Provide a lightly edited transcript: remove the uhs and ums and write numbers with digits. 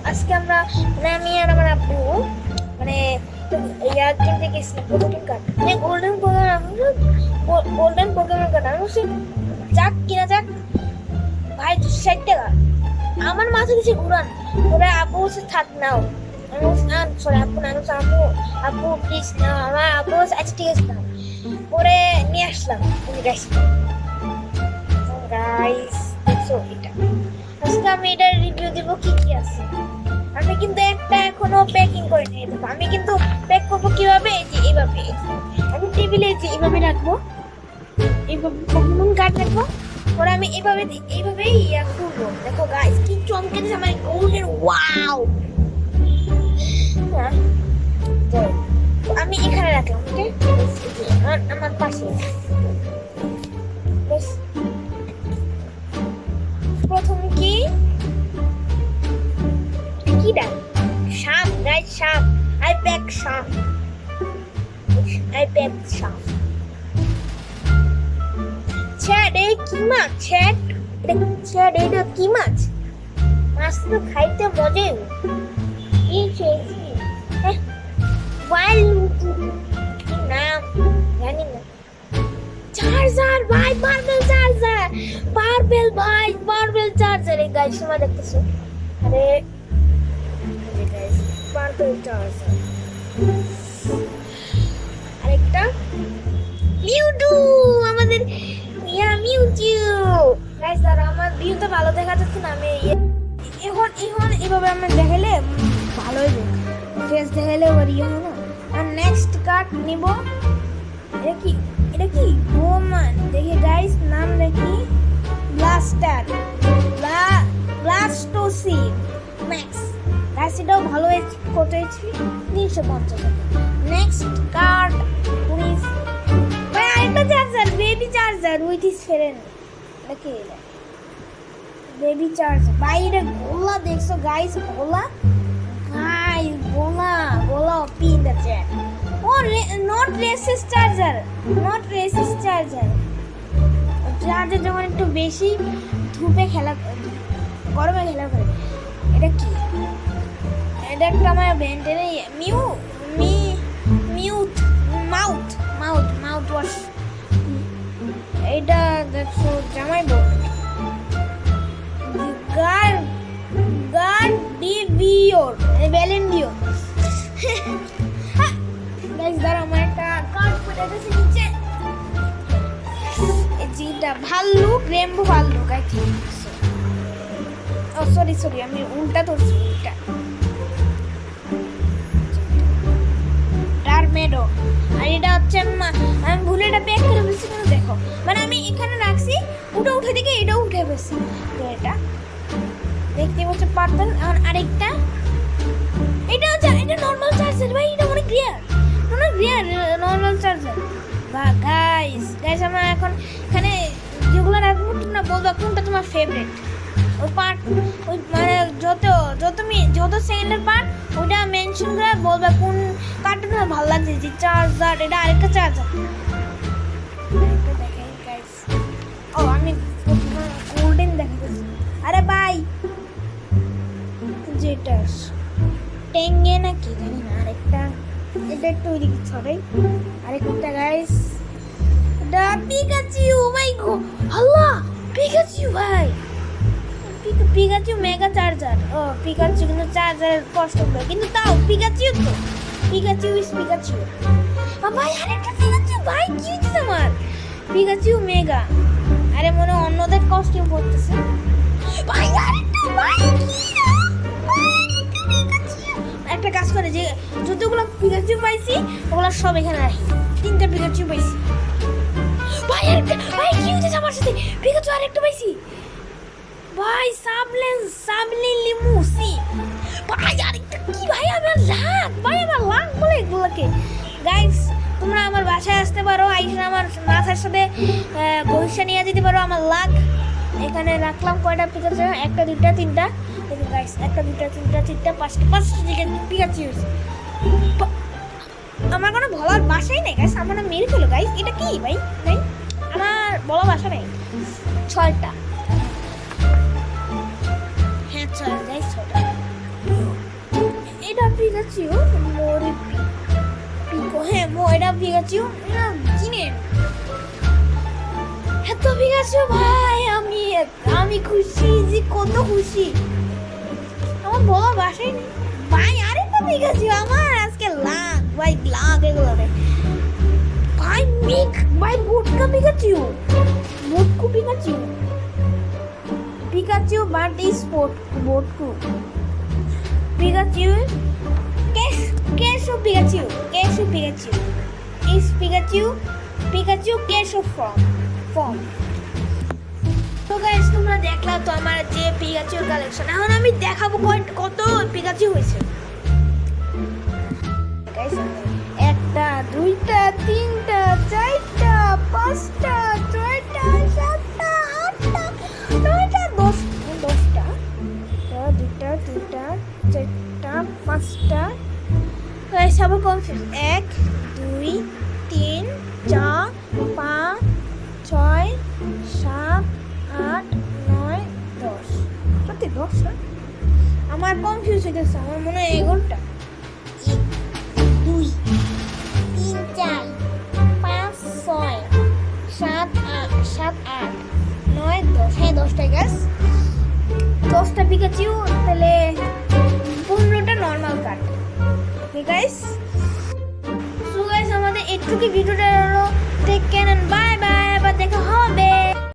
আজকে আমরা আমি আর আমার আব্বু মানে ইয়ার কিনতে গেছিলাম পোকেমন কার্ড মানে গোল্ডেন পোকেমন কার্ড আমি বলছি যাক কিনা যাক ভাই 60 টাকা আমার মাথা দিচ্ছে ঘুরান ওরা আব্বু বলছে থাক নাও আমি বলছি সরি আব্বু না আব্বু আব্বু প্লিজ নাও আমার আব্বু বলছে আচ্ছা ঠিক আছে নাও পরে নিয়ে আসলাম গাইস দেখছো এটা আজকে আমি এটার রিভিউ দিব কি কি আছে আমি কিন্তু একটা এখনো প্যাকিং করে নিয়ে দেবো আমি কিন্তু প্যাক করবো কিভাবে এই যে এইভাবে আমি টেবিলে যে এইভাবে রাখবো এইভাবে পোকেমন কার্ড রাখবো পরে আমি এইভাবে ইয়া খুলবো দেখো গাইস কি চমকে দিচ্ছে আমার গোল্ডেন ওয়াও আমি এখানে রাখলাম ওকে আমার পাশে প্রথম কি ডাক সাপ গাইস সাপ আই প্যাক সাপ চ্যাট এই কি মাছ চ্যাট এটা কি মাছ মাছ তো খাইতে মজা কি চেয়েছি ওয়াইল্ড নাম জানি না চার্জার ভাই পার্পেল চার্জার এই গাইস তোমরা দেখতেছো আরে গাইস পার্পেল চার্জার আরেকটা মিউটু আমাদের মিউটু গাইস দাঁড়া আমার ভিউটা ভালো দেখা যাচ্ছে না আমি এখন এইভাবে আমরা দেখালে ভালো হবে ফেস দেখালে ওর হয় না আর নেক্সট কার্ড নিব এটা কি ওমান দেখি গাইস নাম দেখি ব্লাস্টোসিড ম্যাক্স গাইস এটাও ভালো কত এইচপি 350 টাকা নেক্সট কার্ড প্লিজ ভাই আরেকটা charger baby charger with is friend দেখি বেবি চার্জার ভাই এটা গোলা দেখছো গাইস গোলা P in the chat not racist charger charger যখন একটু বেশি ধূপে গরমে খেলা করে এটা কি এটা একটা আমার ব্যান্ডের মাউথ ওয়াশ এটা দেখছো জামাই বউ গার্ডিভিওর ভ্যালেন্ডিও গাইস দাঁড়াও আমার একটা কার্ড পড়ে গেছে নিচে যেটা ভাল্লুক রেমবো ভাল্লুক আই থিঙ্ক ও সরি আমি উল্টা ধরছি উল্টা টারমেডো আর এটা হচ্ছে আমি ভুলে এটা প্যাক করে ফেলছি কিন্তু দেখো মানে আমি এখানে রাখছি ওটা উঠে দিকে এটাও উঠে ফেলছি তো এটা দেখতে পাচ্ছ পার্পল আর আরেকটা এটা নর্মাল চার্জার ভাই এটা অনেক রিয়ার নর্মাল চার্জার বা গাইস আমরা এখন এখানে যেগুলো রাখবো তোমরা বলবা কোনটা তোমার ফেভারিট ওই পার্ট ওই মানে যত সেকেন্ডের পার্ট ওটা মেনশন করে বলবা কোন কার্ডটা তোমার ভালো লাগছে যে চার্জার এটা আরেকটা চার্জার দেখাই গাইস ও আমি গোল্ডেন দেখাচ্ছি আরে ভাই যেটা টেঙ্গে না কি জানি না আরেকটা এটা একটু ওইদিকে ছড়াই আরেকটা গাইস এটা পিকাচু ভাই গো আল্লাহ পিকাচু ভাই পিকাচু মেগা চার্জার ও পিকাচু কিন্তু চার্জারের কষ্ট হবে কিন্তু তাও পিকাচু ভাই আরেকটা পিকাচু ভাই কি হচ্ছে আমার পিকাচু মেগা আরে মনে অন্যদের কস্টিউম পড়তেছে ভাই আরেকটা ভাই একটা কাজ করে যে যতগুলো পিকাচু পাইছি ওগুলো সব এখানে রাখি 3টা পিকাচু পাইছি ভাই কি হচ্ছে আমার সাথে পিকাচু আরেকটা পাইছি ভাই সাবলেন লিমুসি ভাই আরেকটা কি ভাই আমার লাখ বলে এগুলোকে গাইস তোমরা আমার বাসায় আসতে পারো আইসা আমার মাথার সাথে বৈশা নিয়ে যেতে পারো আমার লাখ এখানে রাখলাম কয়টা পিকাচু 1 2 3 দেখো গাইস 1 2 3 4 5টা পিকাচু আমার কোনো বলার ভাষাই নেই গাইস আমার মেরে ফেলো গাইস এটা কি ভাই আমার বলার ভাষা নেই 6টা হ্যাঁ 6 গাইস 6টা এটা পিকাচু মোরি পিকো, হ্যাঁ এটা পিকাচু চিনে। এত পিকাচু ভাই, আমি খুশি যে কত খুশি, আমার বড় বাসায় নেই ভাই। আরেকটা পিকাচু আমার আজকে লাখ ভাই, লাখ এগুলো ভাই। ভাই বোটকা পিকাচু, বোটকু পিকাচু, পিকাচু বার্থডে স্পোর্ট বোটকু পিকাচু, কেশু পিকাচু, কেশু পিকাচু ইস পিকাচু, পিকাচু কেশু ফর্ম। তো গাইস তোমরা দেখলা তো আমার যে পিকাচুর কালেকশন। এখন আমি দেখাবো কত পিকাচু হয়েছে। গাইস একটা, দুইটা, তিনটা, চারটা, পাঁচটা, ছয়টা, সাতটা, আটটা, নয়টা, দশটা, দুইটা, তিনটা, চারটা, পাঁচটা। গাইস আবার কনফিউজ। 1 2 3 4 5 6 7 8 9 10। সত্যি 10 না? আমার কনফিউজ হয়ে গেছে, আমার মনে হয় 11টা। 1 2 3 4 5 6 7 8 9 10। হ্যাঁ 10টা গাইস, 10টা পিকাচু, তাহলে 15টা normal card. Okay guys, so guys আমাদের এটুকু ভিডিওটা হলো। Take care and bye bye, আবার দেখা হবে।